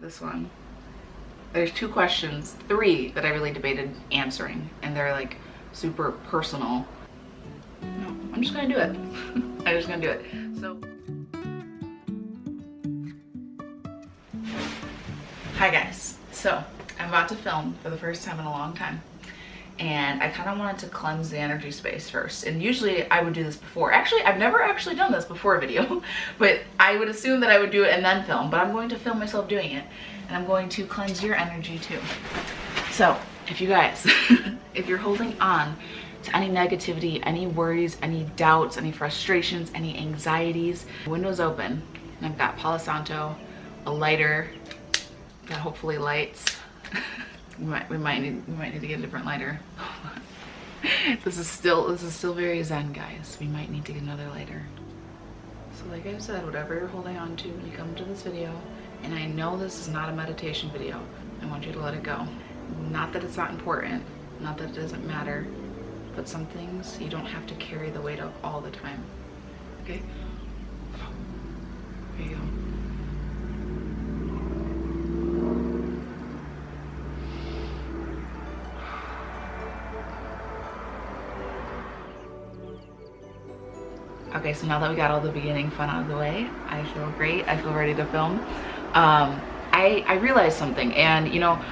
this one. There's 2 questions, 3 that I really debated answering, and they're like super personal. No, I'm just gonna do it. I'm just gonna do it. So, hi guys. So, I'm about to film for the first time in a long time. And I kind of wanted to cleanse the energy space first. And usually I would do this before. Actually, I've never actually done this before a video, but I would assume that I would do it and then film, but I'm going to film myself doing it. And I'm going to cleanse your energy too. So if you guys, if you're holding on to any negativity, any worries, any doubts, any frustrations, any anxieties, windows open, and I've got Palo Santo, a lighter that hopefully lights. We might need to get a different lighter. This is still very zen, guys. We might need to get another lighter. So like I said, whatever you're holding on to when you come to this video, and I know this is not a meditation video, I want you to let it go. Not that it's not important, not that it doesn't matter, but some things you don't have to carry the weight of all the time. Okay? There you go. Okay, so now that we got all the beginning fun out of the way, I feel great. I feel ready to film. I realized something, and you know,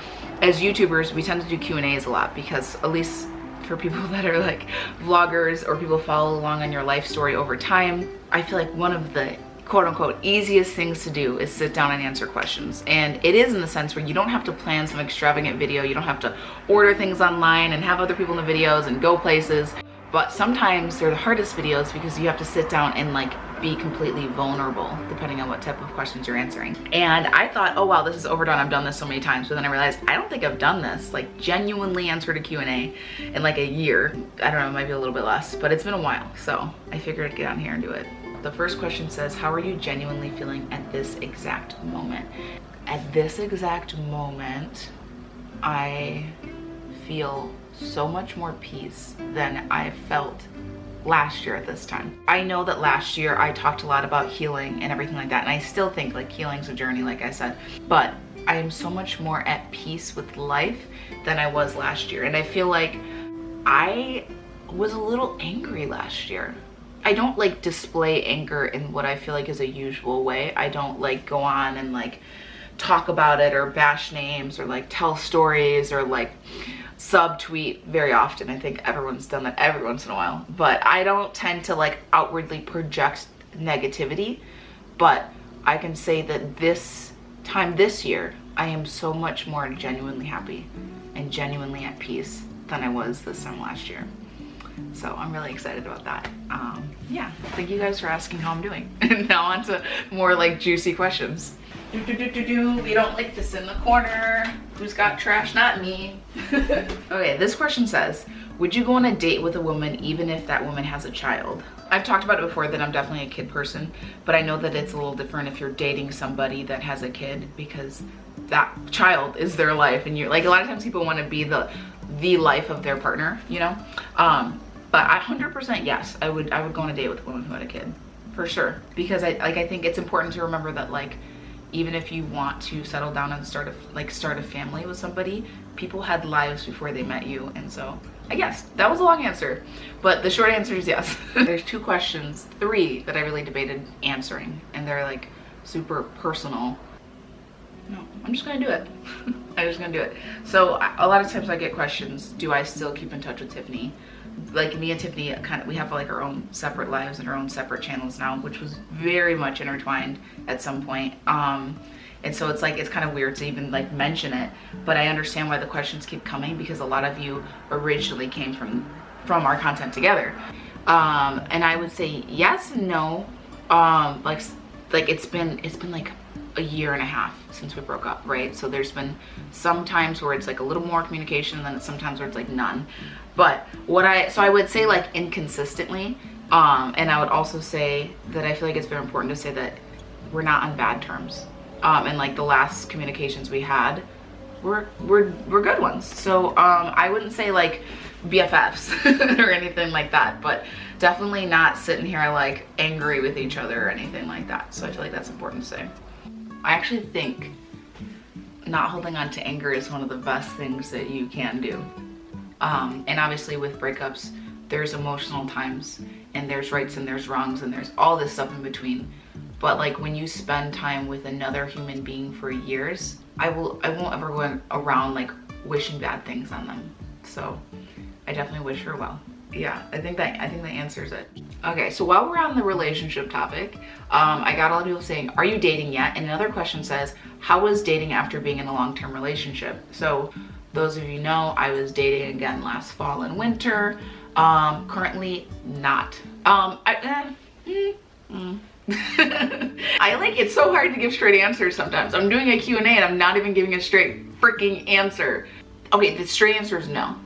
as YouTubers, we tend to do Q&As a lot because, at least for people that are like vloggers or people follow along on your life story over time, I feel like one of the quote-unquote easiest things to do is sit down and answer questions. And it is in the sense where you don't have to plan some extravagant video, you don't have to order things online and have other people in the videos and go places. But sometimes they're the hardest videos because you have to sit down and like be completely vulnerable depending on what type of questions you're answering. And I thought, oh wow, this is overdone. I've done this so many times. But then I realized I don't think I've done this, like genuinely answered a Q&A in like a year. I don't know, maybe a little bit less, but it's been a while. So I figured I'd get on here and do it. The first question says, how are you genuinely feeling at this exact moment? At this exact moment, I feel so much more peace than I felt last year at this time. I know that last year I talked a lot about healing and everything like that, and I still think like healing's a journey, like I said, but I am so much more at peace with life than I was last year. And I feel like I was a little angry last year. I don't like display anger in what I feel like is a usual way. I don't like go on and like talk about it or bash names or like tell stories or like subtweet very often. I think everyone's done that every once in a while, but I don't tend to like outwardly project negativity. But I can say that this time this year, I am so much more genuinely happy and genuinely at peace than I was this time last year. So I'm really excited about that. Yeah, thank you guys for asking how I'm doing. And now on to more like juicy questions. We don't like this in the corner. Who's got trash? Not me. Okay, this question says, would you go on a date with a woman even if that woman has a child? I've talked about it before that I'm definitely a kid person, but I know that it's a little different if you're dating somebody that has a kid, because that child is their life, and you're like, a lot of times people want to be the life of their partner, you know? But 100% yes, I would go on a date with a woman who had a kid, for sure. Because I think it's important to remember that like, even if you want to settle down and start a family with somebody, people had lives before they met you. And so I guess that was a long answer, but the short answer is yes. There's 2 questions, 3 that I really debated answering, and they're like super personal. No, I'm just gonna do it. I'm just gonna do it. So a lot of times I get questions, do I still keep in touch with Tiffany? Like me and Tiffany, we have like our own separate lives and our own separate channels now, which was very much intertwined at some point. And so it's like, it's kind of weird to even like mention it, but I understand why the questions keep coming, because a lot of you originally came from our content together. And I would say yes and no. Like it's been like a year and a half since we broke up, right? So there's been some times where it's like a little more communication, and then sometimes where it's like none. But so I would say like inconsistently, and I would also say that I feel like it's very important to say that we're not on bad terms. And like the last communications we had were good ones. So I wouldn't say like BFFs or anything like that, but definitely not sitting here like angry with each other or anything like that. So I feel like that's important to say. I actually think not holding on to anger is one of the best things that you can do. And obviously with breakups, there's emotional times and there's rights and there's wrongs and there's all this stuff in between. But like when you spend time with another human being for years, I won't ever go around like wishing bad things on them. So I definitely wish her well. Yeah, I think that answers it. Okay, so while we're on the relationship topic, I got a lot of people saying, are you dating yet? And another question says, how was dating after being in a long-term relationship? So those of you know, I was dating again last fall and winter. Currently not. I like, it's so hard to give straight answers sometimes. I'm doing a Q&A and I'm not even giving a straight freaking answer. Okay, the straight answer is no.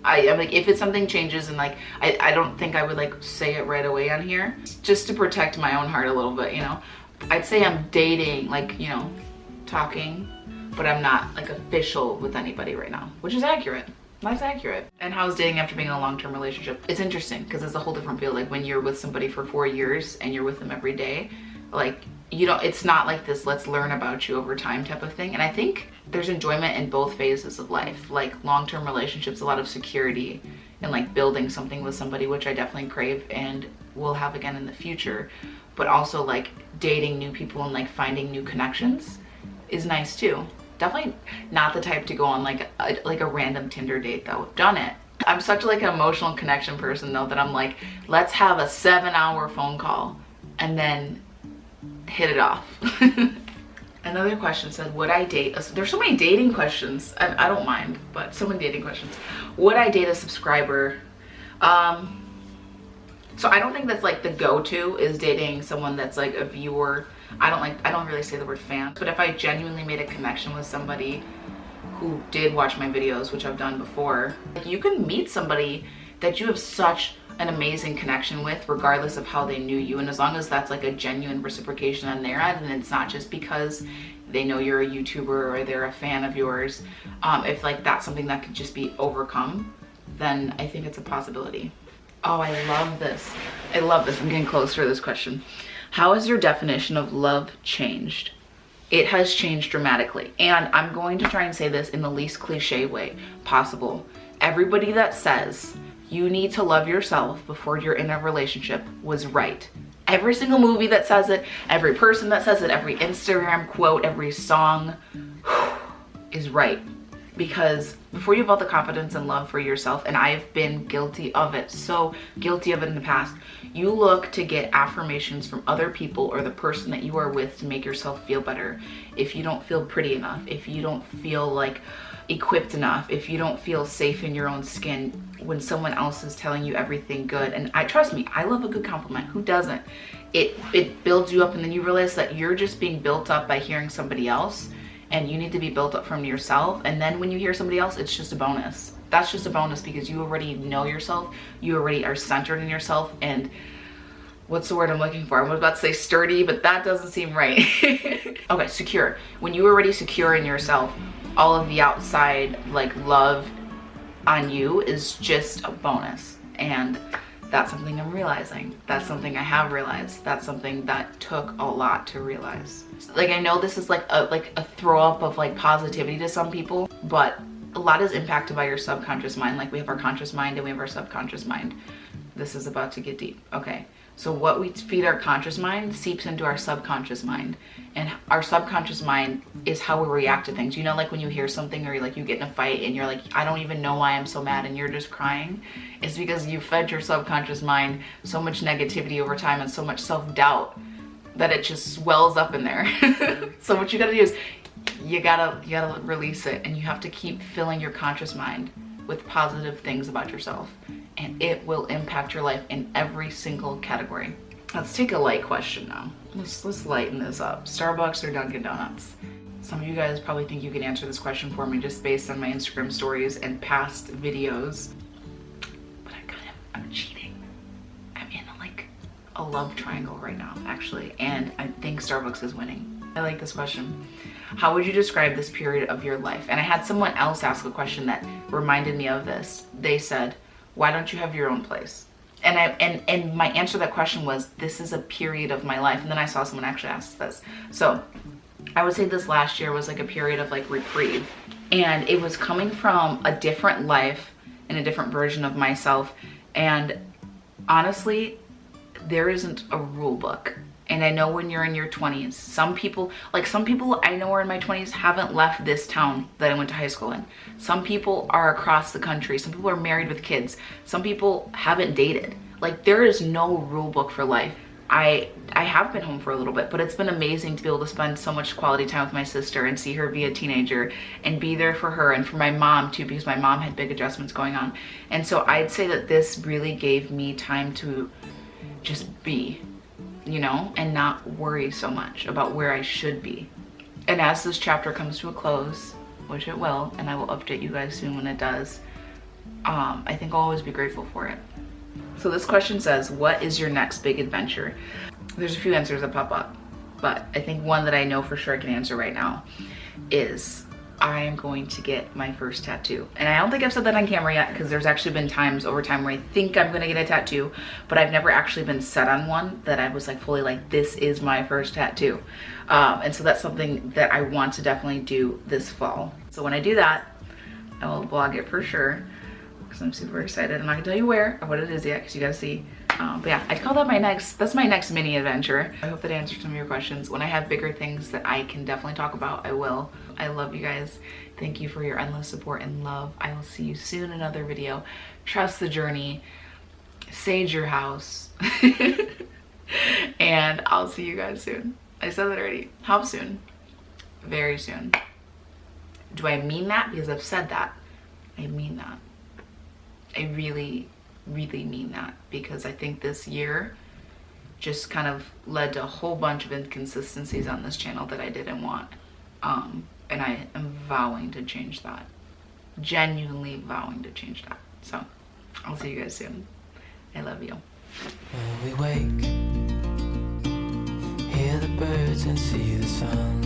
I'm like, if it's something changes and like, I don't think I would like say it right away on here, just to protect my own heart a little bit, you know. I'd say I'm dating, like, you know, talking, but I'm not like official with anybody right now, which is accurate. That's accurate. And how's dating after being in a long-term relationship? It's interesting because it's a whole different feel. Like when you're with somebody for 4 years and you're with them every day, like, you know, it's not like this let's learn about you over time type of thing. And I think there's enjoyment in both phases of life. Like long-term relationships, a lot of security and like building something with somebody, which I definitely crave and will have again in the future. But also like dating new people and like finding new connections is nice too. Definitely not the type to go on like a random Tinder date though. Done it. I'm such like an emotional connection person though that I'm like, let's have a 7-hour phone call and then hit it off. Another question said, would I date there's so many dating questions. I don't mind, but so many dating questions. Would I date a subscriber? So I don't think that's like the go-to is dating someone that's like a viewer. I don't really say the word fan, but if I genuinely made a connection with somebody who did watch my videos, which I've done before, like you can meet somebody that you have such an amazing connection with regardless of how they knew you, and as long as that's like a genuine reciprocation on their end and it's not just because they know you're a YouTuber or they're a fan of yours, if like that's something that could just be overcome, then I think it's a possibility. Oh, I love this. I love this. I'm getting closer to this question. How has your definition of love changed? It has changed dramatically, and I'm going to try and say this in the least cliche way possible. Everybody that says you need to love yourself before you're in a relationship was right. Every single movie that says it, every person that says it, every Instagram quote, every song is right. Because before you have all the confidence and love for yourself, and I've been guilty of it, so guilty of it in the past, you look to get affirmations from other people or the person that you are with to make yourself feel better. If you don't feel pretty enough, if you don't feel like equipped enough, if you don't feel safe in your own skin when someone else is telling you everything good. And trust me, I love a good compliment. Who doesn't? It builds you up, and then you realize that you're just being built up by hearing somebody else, and you need to be built up from yourself. And then when you hear somebody else, it's just a bonus. That's just a bonus because you already know yourself. You already are centered in yourself. And what's the word I'm looking for? I was about to say sturdy, but that doesn't seem right. Okay, secure. When you're already secure in yourself, all of the outside like love on you is just a bonus. And that's something I'm realizing. That's something I have realized. That's something that took a lot to realize. Like, I know this is like a throw up of like positivity to some people, but a lot is impacted by your subconscious mind. Like we have our conscious mind and we have our subconscious mind. This is about to get deep. Okay. So what we feed our conscious mind seeps into our subconscious mind, and our subconscious mind is how we react to things. You know, like when you hear something or like you get in a fight and you're like, I don't even know why I'm so mad, and you're just crying. It's because you fed your subconscious mind so much negativity over time and so much self-doubt that it just swells up in there. So what you gotta do is you gotta release it, and you have to keep filling your conscious mind with positive things about yourself, and it will impact your life in every single category. Let's take a light question now. Let's lighten this up. Starbucks or Dunkin' Donuts? Some of you guys probably think you can answer this question for me just based on my Instagram stories and past videos, but I'm cheating. I'm in a love triangle right now, actually, and I think Starbucks is winning. I like this question. How would you describe this period of your life? And I had someone else ask a question that reminded me of this. They said, why don't you have your own place? And my answer to that question was, this is a period of my life. And then I saw someone actually ask this. So I would say this last year was like a period of like reprieve, and it was coming from a different life and a different version of myself. And honestly, there isn't a rule book. And I know when you're in your 20s, some people I know are in my 20s haven't left this town that I went to high school in. Some people are across the country. Some people are married with kids. Some people haven't dated. Like, there is no rule book for life. I have been home for a little bit, but it's been amazing to be able to spend so much quality time with my sister and see her be a teenager and be there for her, and for my mom too, because my mom had big adjustments going on. And so I'd say that this really gave me time to just be, you know, and not worry so much about where I should be. And as this chapter comes to a close, which it will, and I will update you guys soon when it does, I think I'll always be grateful for it. So this question says, what is your next big adventure? There's a few answers that pop up, but I think one that I know for sure I can answer right now is I am going to get my first tattoo. And I don't think I've said that on camera yet, because there's actually been times over time where I think I'm gonna get a tattoo, but I've never actually been set on one that I was like fully like, this is my first tattoo. And so that's something that I want to definitely do this fall. So when I do that, I will vlog it for sure, because I'm super excited. I'm not gonna tell you where or what it is yet, because you gotta see. But yeah, I'd call that that's my next mini adventure. I hope that answered some of your questions. When I have bigger things that I can definitely talk about, I will. I love you guys. Thank you for your endless support and love. I will see you soon in another video. Trust the journey. Sage your house. And I'll see you guys soon. I said that already. How soon? Very soon. Do I mean that? Because I've said that. I mean that. I really mean that, because I think this year just kind of led to a whole bunch of inconsistencies on this channel that I didn't want. And I am vowing to change that. Genuinely vowing to change that. So I'll see you guys soon. I love you. When we wake, hear the birds and see the sun.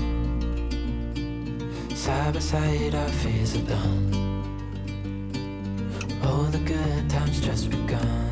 Side by side our fears are done. All the good times just begun.